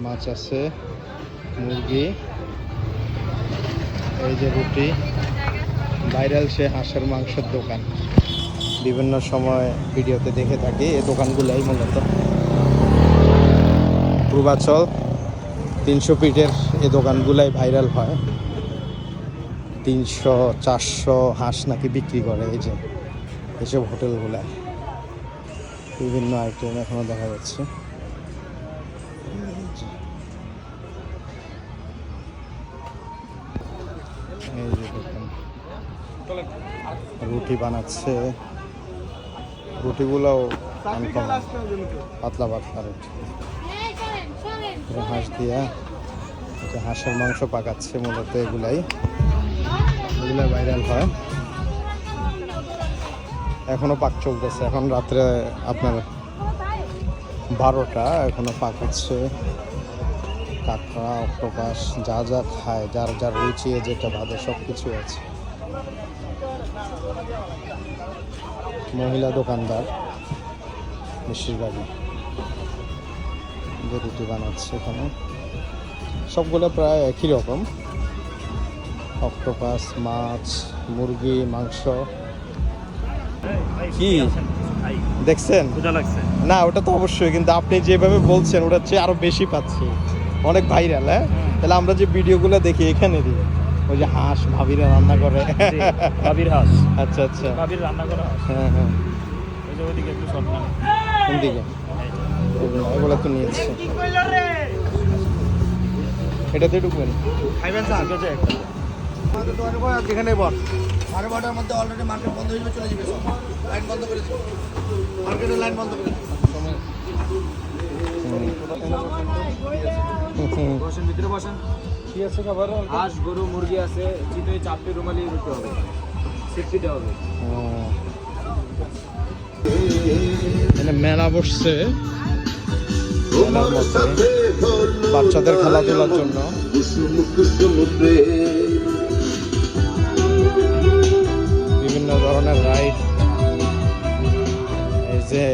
মাছ আছে, মুরগি, এই যে রুটি। ভাইরাল সে হাঁসের মাংসের দোকান, বিভিন্ন সময় ভিডিওতে দেখে থাকি। এই দোকানগুলাই মূলত পূর্বাচল 300 ফিটের এই দোকানগুলাই ভাইরাল হয়। 300-400 হাঁস নাকি বিক্রি করে এই যে এসব হোটেলগুলায়। বিভিন্ন আইটেম এখনো দেখা যাচ্ছে। এই যে দেখুন, রুটি বানাচ্ছে। রুটিগুলোও পাতলা পাতলা রুটি। হাঁস দিয়া হাঁসের মাংস পাকাচ্ছে মূলত। এগুলাই ভাইরাল হয়। এখনো পাক চলতেছে। এখন রাত্রে আপনার 12টা, এখনো পাক হচ্ছে। কাঁকড়া, অক্টোপাস, যা যা খায়, যার যার রুচি যেটা ভালো সব কিছু আছে। মহিলা দোকানদার বেশিরভাগই যে রুটি বানাচ্ছে এখানে। সবগুলো প্রায় একই রকম। অক্টোপাস, মাছ, মুরগি, মাংস। কি দেখছেন? না, ওটা তো অবশ্যই, কিন্তু আপনি যেভাবে বলছেন ওটার চেয়ে আরো বেশি পাচ্ছি। অনেক ভাইরাল। হ্যাঁ, তাহলে আমরা যে ভিডিওগুলো দেখি এখানেরই, ওই যে হাঁস ভাবিরা রান্না করে, ভাবির হাঁস। আচ্ছা আচ্ছা, ভাবির রান্না করা হাঁস। হ্যাঁ হ্যাঁ। ওই যে ওইদিকে একটু শর্ট মানে কোন দিকে? এগুলো তো নিয়েছে। এটাতে ঢুকবেন, খাইবেন স্যার? ঠিক আছে, একটা যেখানে বল 12:30টার মধ্যে অলরেডি মার্কেট বন্ধ হয়ে যাবে, চলে যাবে, লাইন বন্ধ করে দিবে, মার্কেটের লাইন বন্ধ করে দিবে। বসেন, ভিতরে বসেন। কি আছে খাবার? হাঁস, গরু, মুরগি আছে। চিতই, চাপটি, রুমালি রুটি হবে, সিটপিটা হবে। এখানে মেলা বসছে। মেলার মধ্যে বাচ্চাদের খেলাধুলার জন্য বিভিন্ন ধরনের রাইড। এই যে